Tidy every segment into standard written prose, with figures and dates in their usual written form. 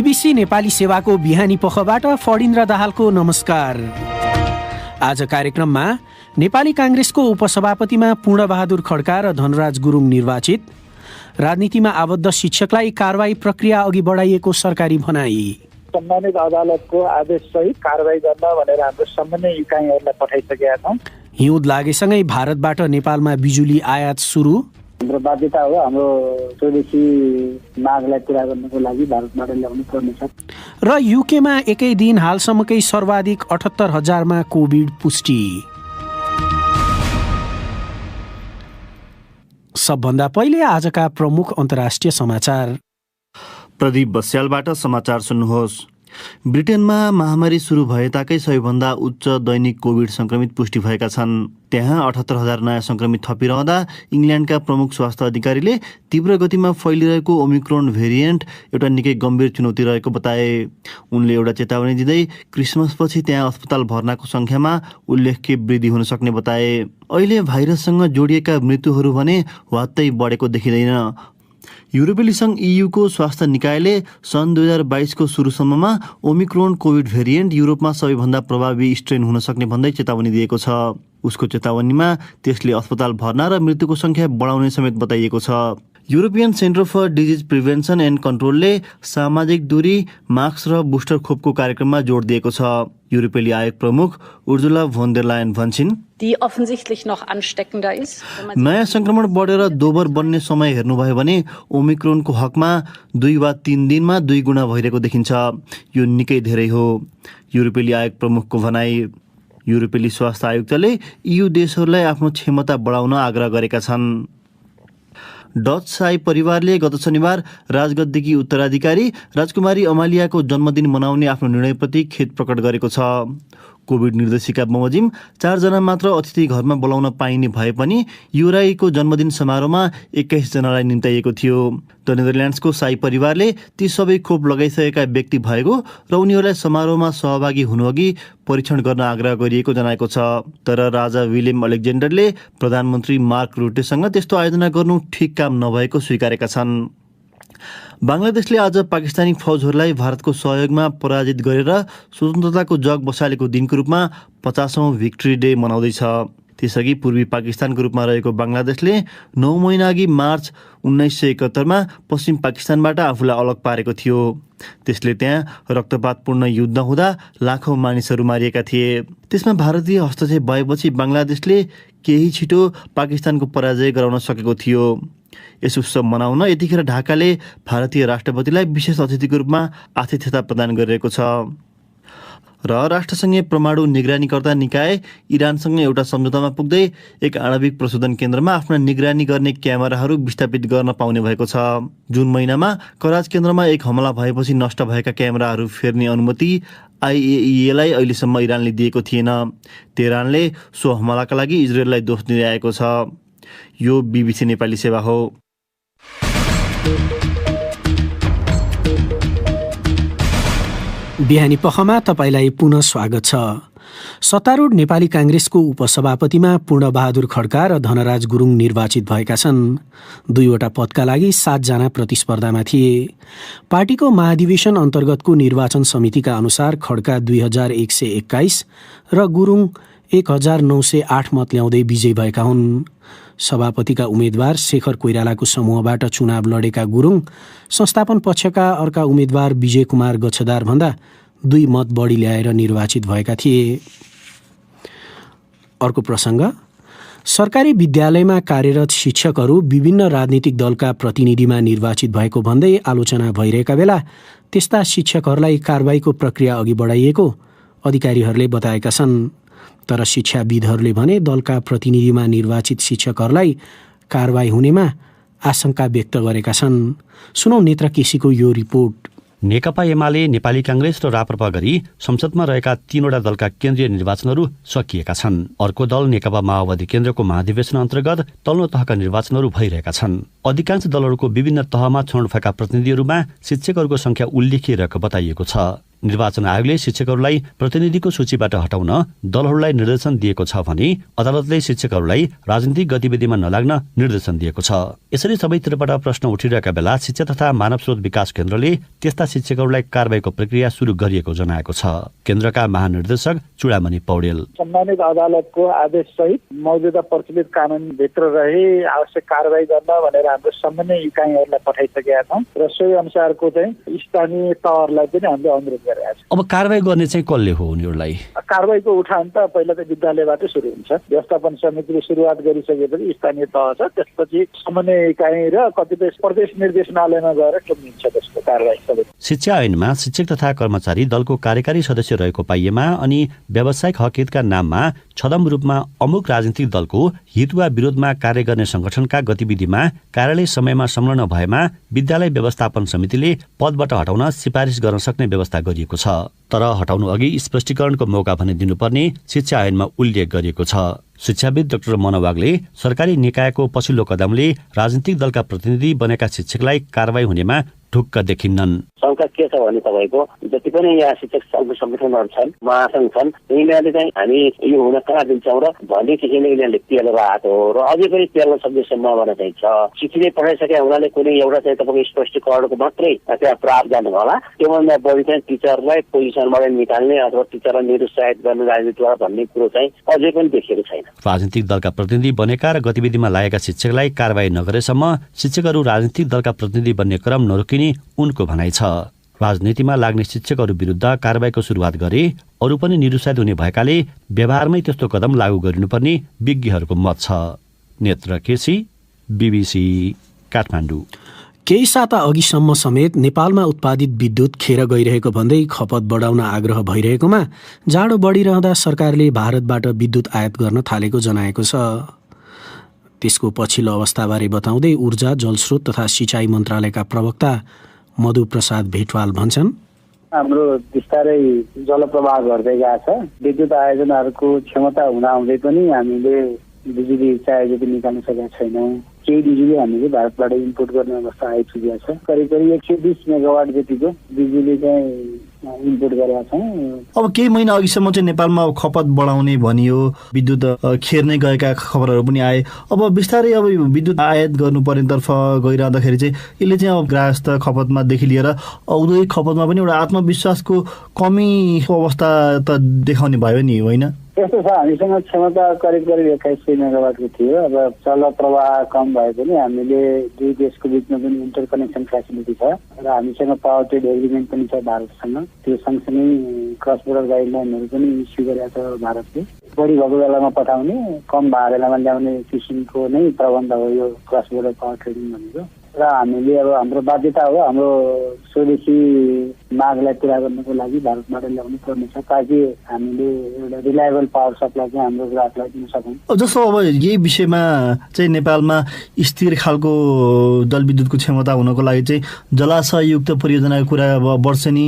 BBC Nepali सेवाको बिहानी पखबाट फणिन्द्र दाहालको नमस्कार। आज कार्यक्रममा नेपाली कांग्रेसको उपसभापतिमा पूर्णबहादुर खड्का र धनराज गुरुङ निर्वाचित, राजनीतिमा आबद्ध शिक्षकलाई कारबाही प्रक्रिया अघि बढाइएको सरकारी भनाई, सम्बन्धित अदालतको आदेशसहित कारबाही गर्न भनेर हाम्रो सम्बन्धित इकाइहरूलाई पठाइसकेका छौँ। हिउँद लागेसँगै भारतबाट नेपालमा बिजुली आयात सुरु। हाम्रो बाध्यता हो हाम्रो स्वदेशी मागलाई पूरा गर्नको लागि भारतबाट ल्याउनु पर्नेछ। र युकेमा एकै दिन हालसम्मकै सर्वाधिक 78,000मा कोभिड पुष्टि। सबभन्दा पहिले आजका प्रमुख अन्तर्राष्ट्रिय समाचार। प्रदीप बस्यालबाट समाचार सुन्नुहोस्। ब्रिटेनमा महामारी सुरु भए ताकै सबैभन्दा उच्च दैनिक कोभिड संक्रमित पुष्टि भएका छन्। त्यहाँ 78,000 नयाँ संक्रमित थपिरहँदा इङ्ल्यान्डका प्रमुख स्वास्थ्य अधिकारीले तीव्र गतिमा फैलिरहेको ओमिक्रोन भेरिएन्ट एउटा निकै गम्भीर चुनौती रहेको बताए। उनले एउटा चेतावनी दिँदै क्रिसमसपछि त्यहाँ अस्पताल भर्नाको सङ्ख्यामा उल्लेख्य वृद्धि हुन सक्ने बताए। अहिले भाइरससँग जोडिएका मृत्युहरू भने वात्तै बढेको देखिँदैन। युरोपेली सङ्घ EUको स्वास्थ्य निकायले सन् 2022को सुरुसम्ममा ओमिक्रोन कोभिड भेरिएन्ट युरोपमा सबैभन्दा प्रभावी स्ट्रेन हुन सक्ने भन्दै चेतावनी दिएको छ। उसको चेतावनीमा त्यसले अस्पताल भर्ना र मृत्युको सङ्ख्या बढाउने समेत बताइएको छ। European centre for disease prevention and कन्ट्रोलले सामाजिक दूरी, मास्क र बुस्टर खोपको कार्यक्रममा जोड दिएको छ। युरोपेली आयोग प्रमुख उर्जुला भोन डेर लायन भन्छन्, नयाँ संक्रमण बढेर दोबर बन्ने समय हेर्नुभयो भने ओमिक्रोनको हकमा 2 वा 3 दिनमा 2 गुणा भइरहेको देखिन्छ। यो निकै धेरै हो, युरोपेली आयोग प्रमुखको भनाई। युरोपेली स्वास्थ्य आयुक्तले EU देशहरूलाई आफ्नो क्षमता बढाउन आग्रह गरेका छन्। डच शाही परिवारले गत शनिबार राजगद्दीकी उत्तराधिकारी राजकुमारी अमालियाको जन्मदिन मनाउने आफ्नो निर्णयप्रति खेद प्रकट गरेको छ। कोभिड निर्देशिका बमोजिम 4 जना मात्र अतिथि घरमा बोलाउन पाइने भए पनि युराईको जन्मदिन समारोहमा 21 जनालाई निम्ताइएको थियो। द नेदरल्यान्ड्सको शाही परिवारले ती सबै खोप लगाइसकेका व्यक्ति भएको र उनीहरूलाई समारोहमा सहभागी हुनुअघि परीक्षण गर्न आग्रह गरिएको जनाएको छ। तर राजा विलियम अलेक्जेन्डरले प्रधानमन्त्री मार्क रुटेसँग त्यस्तो आयोजना गर्नु ठिक काम नभएको स्वीकारेका छन्। बङ्गलादेशले आज पाकिस्तानी फौजहरूलाई भारतको सहयोगमा पराजित गरेर स्वतन्त्रताको जग बसालेको दिनको रूपमा 50औं भिक्ट्री डे मनाउँदैछ। त्यसअघि पूर्वी पाकिस्तानको रूपमा रहेको बङ्गलादेशले 9 महिना अघि मार्च 1971मा पश्चिम पाकिस्तानबाट आफूलाई अलग पारेको थियो। त्यसले त्यहाँ रक्तपातपूर्ण युद्ध हुँदा लाखौं मानिसहरू मारिएका थिए। त्यसमा भारतीय हस्तक्षेप भएपछि बङ्गलादेशले केही छिटो पाकिस्तानको पराजय गराउन सकेको थियो। यस उत्सव मनाउन यतिखेर ढाकाले भारतीय राष्ट्रपतिलाई विशेष अतिथिको रूपमा आतिथ्यता प्रदान गरिरहेको छ। र राष्ट्रसङ्घीय परमाणु निगरानीकर्ता निकाय इरानसँग एउटा सम्झौतामा पुग्दै एक आणविक प्रशोधन केन्द्रमा आफ्ना निगरानी गर्ने क्यामेराहरू विस्थापित गर्न पाउने भएको छ। जुन महिनामा कराच केन्द्रमा एक हमला भएपछि नष्ट भएका क्यामेराहरू फेर्ने अनुमति IAEA लाई अहिलेसम्म इरानले दिएको थिएन। तेहरानले सो हमलाका लागि इजरायललाई दोष दिँदै आएको छ। यो BBC नेपाली सेवा हो। बिहानी पखमा तपाईलाई पुनः स्वागत छ। सत्तारूढ नेपाली कांग्रेसको उपसभापतिमा पूर्णबहादुर खड्का र धनराज गुरुङ निर्वाचित भएका छन्। 2वटा पदका लागि 7 जना प्रतिस्पर्धामा थिए। पार्टीको महाधिवेशन अन्तर्गतको निर्वाचन समितिका अनुसार खड्का 2121 र गुरुङ 1908 मत ल्याउँदै विजयी भएका हुन्। सभापतिका उम्मेद्वार शेखर कोइरालाको समूहबाट चुनाव लडेका गुरुङ संस्थापन पक्षका अर्का उम्मेद्वार विजय कुमार गच्छदार भन्दा 2 मत बढी ल्याएर निर्वाचित भएका थिए। अर्को प्रसङ्ग, सरकारी विद्यालयमा कार्यरत शिक्षकहरू विभिन्न राजनीतिक दलका प्रतिनिधिमा निर्वाचित भएको भन्दै आलोचना भइरहेका बेला त्यस्ता शिक्षकहरूलाई कारबाहीको प्रक्रिया अघि बढाइएको अधिकारीहरूले बताएका छन्। तर शिक्षाविदहरूले भने दलका प्रतिनिधिमा निर्वाचित शिक्षकहरूलाई कारबाही हुनेमा आशंका व्यक्त गरेका छन्। सुनौ नेत्र केसीको यो रिपोर्ट। नेकपा एमाले, नेपाली कांग्रेस र राप्रपा गरी संसदमा रहेका 3वटा दलका केन्द्रीय निर्वाचनहरू सकिएका छन्। अर्को दल नेकपा माओवादी केन्द्रको महाधिवेशन अन्तर्गत तल्लो तहका निर्वाचनहरू भइरहेका छन्। अधिकांश दलहरूको विभिन्न तहमा छनौट भएका प्रतिनिधिहरूमा शिक्षकहरूको संख्या उल्लेखिएको बताइएको छ। निर्वाचन आयोगले शिक्षकहरूलाई प्रतिनिधिको सूचीबाट हटाउन दलहरूलाई निर्देशन दिएको छ भने अदालतले शिक्षकहरूलाई राजनीतिक गतिविधिमा नलाग्न निर्देशन दिएको छ। यसरी सबैतिरबाट प्रश्न उठिरहेका बेला शिक्षा तथा मानव स्रोत विकास केन्द्रले त्यस्ता शिक्षकहरूलाई कारबाहीको प्रक्रिया सुरु गरिएको जनाएको छ। केन्द्रका महानिर्देशक चुडामणि पौडेल, सम्मानित अदालतको आदेश सहित मौजूदा प्रचलित कानूनभित्र रही आवश्यक कारबाही गर्न भनेर हाम्रो सम्बन्धित इकाइहरूलाई पठाइसकेका छौँ र सोही अनुसारको चाहिँ स्थानीय तहहरूलाई पनि हामीले अनुरोध गरेका छौँ। अब कारबाही गर्ने चाहिँ कसले हो उनीहरूलाई? कारबाहीको उठान त पहिला त विद्यालयबाट सुरु हुन्छ। व्यवस्थापन समितिले सुरुवात गरिसकेपछि स्थानीय तह छ, त्यसपछि समन्वय इकाइ र कतिपय प्रदेश निर्देशनालयमा गएर टुङ्गिन्छ त्यसको कारबाही सबै। शिक्षा ऐनमा शिक्षक तथा कर्मचारी दलको कार्यकारी सदस्य रहेको पाइएमा अनि व्यावसायिक हक हितका नाममा छदम रूपमा अमुक राजनीतिक दलको हित वा विरोधमा कार्य गर्ने संगठनका गतिविधिमा कार्यालय समयमा संलग्न भएमा विद्यालय व्यवस्थापन समितिले पदबाट हटाउन सिफारिस गर्न सक्ने व्यवस्था गरिएको छ। तर हटाउनु अघि स्पष्टीकरणको मौका भने दिनुपर्ने शिक्षा ऐनमा उल्लेख गरिएको छ। शिक्षाविद डाक्टर मनवागले सरकारी निकायको पछिल्लो कदमले राजनीतिक दलका प्रतिनिधि बनेका शिक्षकलाई कारबाही हुनेमा ढुक्क देखिन्नन्। शंका के छ भने तपाईँको जति पनि यहाँ शिक्षक सङ्घ संगठनहरू छन्, महासङ्घ छन्, यिनीहरूले चाहिँ हामी यो हुन कहाँ दिन्छौँ र भन्ने किसिमले यिनीहरूले पेलेर आएको हो र अझै पनि पेल्न सक्ने सम्भावना चाहिँ छ। चिठीले पठाइसके हुनाले कुनै एउटा चाहिँ तपाईँको स्पष्टीकरणको मात्रै त्यहाँ प्रावधान होला, त्योभन्दा बढी चाहिँ टिचरलाई पोजिसनबाट निकाल्ने अथवा टिचरलाई निरुत्साहित गर्ने राजनीतिद्वारा भन्ने कुरो चाहिँ अझै पनि देखिएको छैन। राजनीतिक दलका प्रतिनिधि बनेका र गतिविधिमा लागेका शिक्षकलाई कारबाही नगरेसम्म शिक्षकहरू राजनीतिक दलका प्रतिनिधि बन्ने क्रम नरोकिने उनको भनाइ छ। राजनीतिमा लाग्ने शिक्षकहरू विरुद्ध कारबाहीको सुरुवात गरे अरू पनि निरुत्साहित हुने भएकाले व्यवहारमै त्यस्तो कदम लागू गरिनुपर्ने विज्ञहरूको मत छ। नेत्र केसी, BBC, काठमाडौँ। केही साता अघिसम्म समेत नेपालमा उत्पादित विद्युत खेर गइरहेको भन्दै खपत बढाउन आग्रह भइरहेकोमा जाडो बढिरहँदा सरकारले भारतबाट विद्युत आयात गर्न थालेको जनाएको छ। त्यसको पछिल्लो अवस्थाबारे बताउँदै ऊर्जा, जलस्रोत तथा सिँचाइ मन्त्रालयका प्रवक्ता मधु प्रसाद भेटवाल भन्छन्, हाम्रो बिस्तारै जलप्रवाह गर्दै गएको छ। विद्युत आयोजनाहरूको क्षमता हुँदाहुँदै पनि हामीले बिजुली चाहे जति निकाल्न सकेका छैनौँ। केही बिजुली हामीले भारतबाट इम्पोर्ट गर्ने अवस्था आइपुगेको छ। करिब 120 मेगावाट जतिको बिजुली चाहिँ इम्पोर्ट गरेका छौँ। अब केही महिना अघिसम्म चाहिँ नेपालमा खपत बढाउने भनियो, विद्युत खेर्ने गएका खबरहरू पनि आए। अब बिस्तारै अब विद्युत आयात गर्नुपर्नेतर्फ गइरहँदाखेरि चाहिँ यसले चाहिँ अब ग्राहस्थ खपतमादेखि लिएर औद्योगिक खपतमा पनि एउटा आत्मविश्वासको कमीको अवस्था त देखाउने भयो नि, होइन? यस्तो छ, हामीसँग क्षमता करिब 2100 मेगावाटको थियो। अब जल प्रवाह कम भए पनि हामीले दुई देशको बिचमा पनि इन्टरकनेक्सन फेसिलिटी छ र हामीसँग पावर ट्रेड एग्रिमेन्ट पनि छ भारतसँग। त्यो सँगसँगै क्रस बोर्डर गाइडलाइनहरू पनि इस्यु गरेका छ भारतले। बढी भएको बेलामा पठाउने, कम भएको बेलामा ल्याउने किसिमको नै प्रबन्ध हो यो क्रस बोर्डर पावर ट्रेडिङ भनेको। र हामीले अब हाम्रो बाध्यता हो हाम्रो स्वदेशी मागलाई पुरा गर्नको लागि भारतबाट ल्याउनु पर्नेछ ताकि हामीले एउटा रिलायबल पावर सप्लाई चाहिँ हाम्रो ग्राहकलाई दिन सकौँ। जस्तो अब यही विषयमा चाहिँ नेपालमा स्थिर खालको जलविद्युतको क्षमता हुनको लागि चाहिँ जलाशययुक्त परियोजनाको कुरा अब वर्षेनी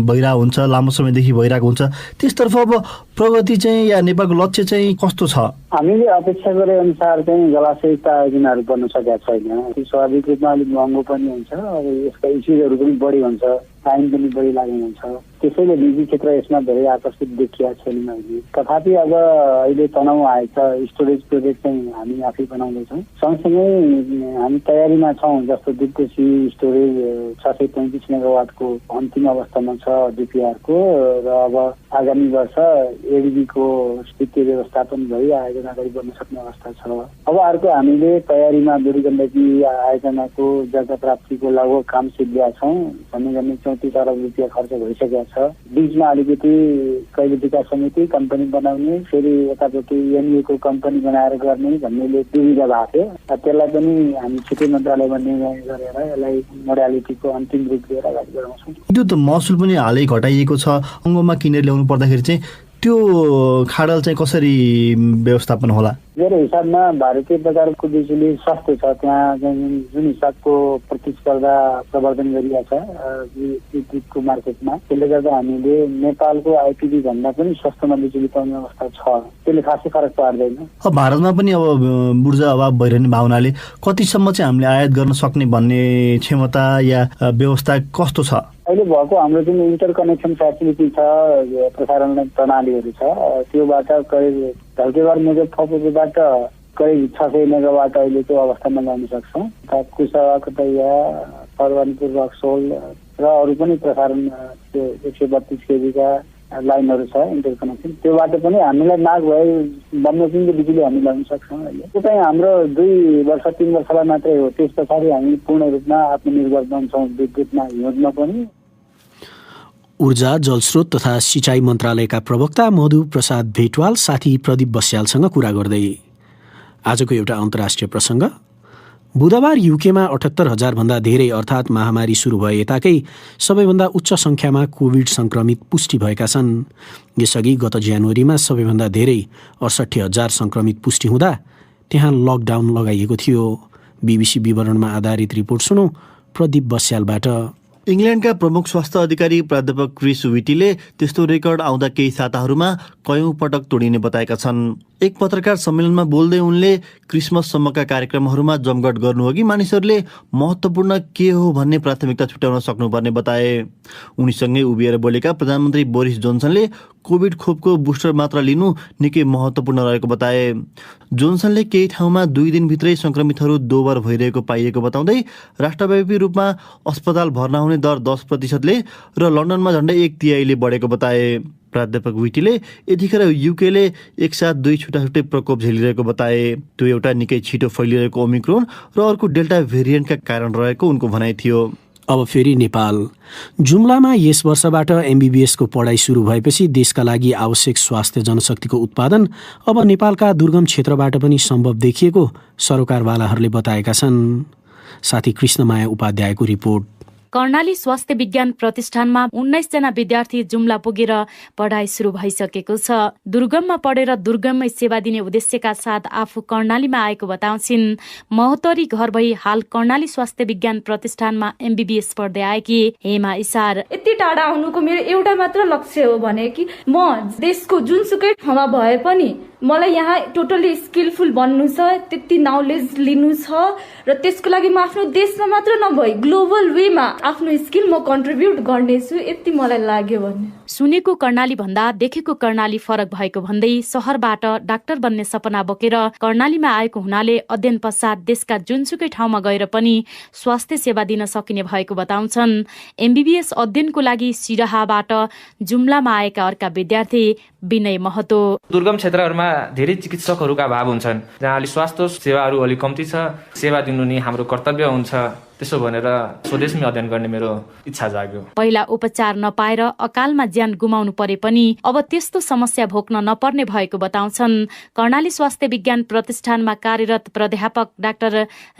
भइरहेको हुन्छ, लामो समयदेखि भइरहेको हुन्छ। त्यसतर्फ अब प्रगति चाहिँ या नेपालको लक्ष्य चाहिँ कस्तो छ? हामीले अपेक्षा गरे अनुसार चाहिँ जलाशययुक्त आयोजनाहरू गर्न सकेका छैन। स्वाभाविक रूपमा अलिक महँगो पनि हुन्छ, अब यसका इस्युजहरू पनि बढी हुन्छ, टाइम पनि बढी लाग्ने हुन्छ। त्यसैले निजी क्षेत्र यसमा धेरै आकर्षित देखिया छैन अहिले। तथापि अब अहिले तनाव आएछ, स्टोरेज प्रोजेक्ट चाहिँ हामी आफै बनाउँदैछौँ। सँगसँगै हामी तयारीमा छौँ, जस्तो दुधकोशी स्टोरेज 635 मेगावाटको अन्तिम अवस्थामा छ DPR को र अब आगामी वर्ष एडिबीको वित्तीय व्यवस्थापन भई आयोजना गरिबन्न सक्ने अवस्था छ। अब अर्को हामीले तयारीमा बुढी गण्डकी आयोजनाको जग्गा प्राप्तिको लगभग काम सिद्ध्याएका छौँ। भन्ने 34 अरब रुपियाँ खर्च भइसकेको छ। बीचमा अलिकति कैले विकास समिति कम्पनी बनाउने, फेरि यतापट्टि एनए को कम्पनी बनाएर गर्ने भन्नेले दुविधा भएको थियो। त्यसलाई पनि हामी छिटै मन्त्रालयमा निर्णय गरेर यसलाई मोडालिटीको अन्तिम रूप दिएर अगाडि बढाउँछौँ। विद्युत महसुल पनि हालै घटाइएको छ। अङ्गमा किनेर ल्याउनु पर्दाखेरि चाहिँ त्यो खाडल चाहिँ कसरी व्यवस्थापन होला? मेरो हिसाबमा भारतीय बजारको बिजुली सस्तो छ। त्यहाँ जुन हिसाबको प्रतिस्पर्धा प्रवर्धन गरिएको छ विद्युतको मार्केटमा, त्यसले गर्दा हामीले नेपालको आइपिडी भन्दा पनि सस्तोमा बिजुली पाउने अवस्था छ। त्यसले खासै फरक पार्दैन। भारतमा पनि अब ऊर्जा अभाव भइरहने भावनाले कतिसम्म चाहिँ हामीले आयात गर्न सक्ने भन्ने क्षमता या व्यवस्था कस्तो छ? अहिले भएको हाम्रो जुन इन्टरकनेक्सन फेसिलिटी छ, प्रसारण प्रणालीहरू छ, त्योबाट करिब ढल्केबार मुजफ्फरपुरबाट करिब 600 मेगावाट अहिलेको अवस्थामा ल्याउन सक्छौँ। कुसा, कतैया, परवानपुर, रक्सोल र अरू पनि प्रसारण त्यो 132 केबीका लाइनहरू छ इन्टरकनेक्सन। त्योबाट पनि हामीलाई नाग भए बमोजिमको बिजुली हामी ल्याउन सक्छौँ। अहिले त्यो चाहिँ हाम्रो 2 वर्ष 3 वर्षलाई मात्रै हो। त्यस पछाडि हामी पूर्ण रूपमा आत्मनिर्भर बन्छौँ विद्युतमा, हिउँदमा पनि। ऊर्जा, जलस्रोत तथा सिँचाइ मन्त्रालयका प्रवक्ता मधु प्रसाद भेटवाल साथी प्रदीप बस्यालसँग कुरा गर्दै। आजको एउटा अन्तर्राष्ट्रिय प्रसङ्ग। बुधबार युकेमा 78,000 भन्दा धेरै अर्थात् महामारी सुरु भए यताकै सबैभन्दा उच्च सङ्ख्यामा कोभिड संक्रमित पुष्टि भएका छन्। यसअघि गत जनवरीमा सबैभन्दा धेरै 68,000 संक्रमित पुष्टि हुँदा त्यहाँ लकडाउन लगाइएको थियो। बीबीसी विवरणमा आधारित रिपोर्ट सुनौ प्रदीप बस्यालबाट। इङ्ल्यान्डका प्रमुख स्वास्थ्य अधिकारी प्राध्यापक क्रिस विटीले त्यस्तो रेकर्ड आउँदा केही साताहरूमा कयौं पटक तोडिने बताएका छन्। एक पत्रकार सम्मेलनमा बोल्दै उनले क्रिसमससम्मका कार्यक्रमहरूमा जमघट गर्नुअघि मानिसहरूले महत्त्वपूर्ण के हो भन्ने प्राथमिकता छुट्याउन सक्नुपर्ने बताए। उनीसँगै उभिएर बोलेका प्रधानमन्त्री बोरिस जोन्सनले कोभिड खोपको बुस्टर मात्रा लिनु निकै महत्त्वपूर्ण रहेको बताए। जोन्सनले केही ठाउँमा 2 दिनभित्रै संक्रमितहरू दोबर भइरहेको पाइएको बताउँदै राष्ट्रव्यापी रूपमा अस्पताल भर्ना हुने दर 10%ले र लन्डनमा झन्डै 1/3ले बढेको बताए। प्राध्यापक विटीले यतिखेर युकेले एकसाथ 2 छुट्टाछुट्टै प्रकोप झेलिरहेको बताए। त्यो एउटा निकै छिटो फैलिरहेको ओमिक्रोन र अर्को डेल्टा भेरिएन्टका कारण रहेको उनको भनाइ थियो। अब फेरि नेपाल। जुम्लामा यस वर्षबाट एमबीबीएसको पढाइ सुरु भएपछि देशका लागि आवश्यक स्वास्थ्य जनशक्तिको उत्पादन अब नेपालका दुर्गम क्षेत्रबाट पनि सम्भव देखिएको सरोकारवालाहरूले बताएका छन्। साथी कृष्णमाया उपाध्यायको रिपोर्ट। कर्णाली स्वास्थ्य विज्ञान प्रतिष्ठानमा 19 जना विद्यार्थी जुम्ला पुगेर पढाइ सुरु भइसकेको छ। दुर्गममा पढेर दुर्गममै सेवा दिने उद्देश्यका साथ आफू कर्णालीमा आएको बताउँछिन्। महोत्तरी घर भई हाल कर्णाली स्वास्थ्य विज्ञान प्रतिष्ठानमा एमबीबीएस पढ्दै आएकी हेमा इसार। यति टाढा आउनुको मेरो एउटा मात्र लक्ष्य हो भने कि म देशको जुनसुकै ठाउँमा भए पनि मलाई यहाँ टोटली स्किलफुल बन्नु छ, त्यति नलेज लिनु छ र त्यसको लागि म आफ्नो देशमा मात्र नभई ग्लोबल वेमा आफ्नो स्किल म कन्ट्रिब्युट गर्नेछु, यति मलाई लाग्यो भन्ने। सुनेको कर्णाली भन्दा देखेको कर्णाली फरक भएको भन्दै शहरबाट डाक्टर बन्ने सपना बोकेर कर्णालीमा आएको हुनाले अध्ययन पश्चात देशका जुनसुकै ठाउँमा गएर पनि स्वास्थ्य सेवा दिन सकिने भएको बताउँछन्। एमबीबीएस अध्ययनको लागि सिराहाबाट जुम्लामा आएका अर्का विद्यार्थी विनय महतो। दुर्गम क्षेत्रहरूमा धेरै चिकित्सकहरूका अभाव हुन्छन्, जहाँ अलि स्वास्थ्य सेवाहरू अलिक कम्ती छ। सेवा दिनु नि हाम्रो कर्तव्य हुन्छ, त्यसो भनेर स्वदेशमै अध्ययन गर्ने मेरो इच्छा जाग्यो। पहिला उपचार नपाएर अकालमा ज्यान गुमाउनु परे पनि अब त्यस्तो समस्या भोग्न नपर्ने भएको बताउँछन् कर्णाली स्वास्थ्य विज्ञान प्रतिष्ठानमा कार्यरत प्राध्यापक डाक्टर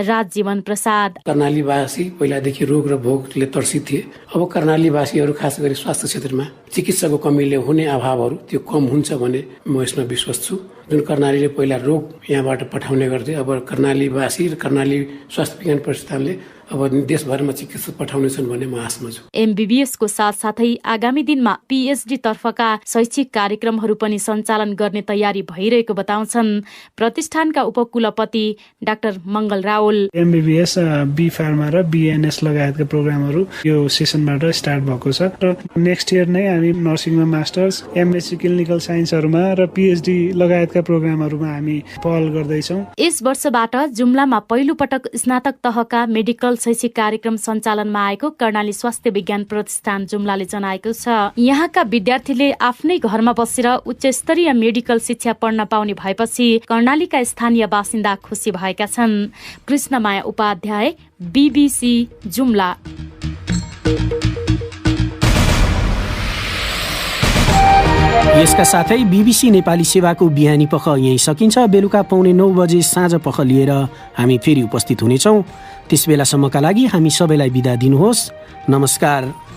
राजजीवन प्रसाद। कर्णालीवासी पहिलादेखि रोग र भोगले तर्सित थिए। अब कर्णालीवासीहरू खास गरी स्वास्थ्य क्षेत्रमा चिकित्साको कमीले हुने अभावहरू त्यो कम हुन्छ भन्ने म यसमा विश्वास छु। जुन कर्णालीले पहिला रोग यहाँबाट पठाउने गर्थे, अब कर्णालीवासी र कर्णाली स्वास्थ्य विज्ञान प्रतिष्ठानले अब देशभरमा चिकित्सक पठाउनेछन् भन्ने म आशमा छु। एमबीबीएसको साथसाथै आगामी दिनमा पीएचडी तर्फका शैक्षिक कार्यक्रमहरू पनि सञ्चालन गर्ने तयारी भइरहेको बताउँछन् प्रतिष्ठानका उपकुलपति doctor Mangal Rawal. MBBS, B pharma र बीएनएस लगायतका प्रोग्रामहरू यो सेसनबाट स्टार्ट भएको छ र नेक्स्ट इयर नै हामी नर्सिङमा मास्टर्स, एमएससी क्लिनिकल साइन्सहरूमा र पीएचडी लगायतका प्रोग्रामहरूमा हामी पहल गर्दैछौँ। यस वर्षबाट जुम्लामा पहिलो पटक स्नातक तहका मेडिकल शैक्षिक कार्यक्रम सञ्चालनमा आएको कर्णाली स्वास्थ्य विज्ञान प्रतिष्ठान जुम्लाले जनाएको छ। यहाँका विद्यार्थीले आफ्नै घरमा बसेर उच्च स्तरीय मेडिकल शिक्षा पढ्न पाउने भएपछि कर्णालीका स्थानीय बासिन्दा खुसी भएका छन्। कृष्णमाया उपाध्याय, बीबीसी जुम्ला। यसका साथै बीबीसी नेपाली सेवाको बिहानी पख यही सकिन्छ। बेलुका 9:15 बजे साँझ पख लिएर हामी फेरि उपस्थित हुनेछौँ। त्यस बेलासम्मका लागि हामी सबैलाई बिदा दिनुहोस्। नमस्कार।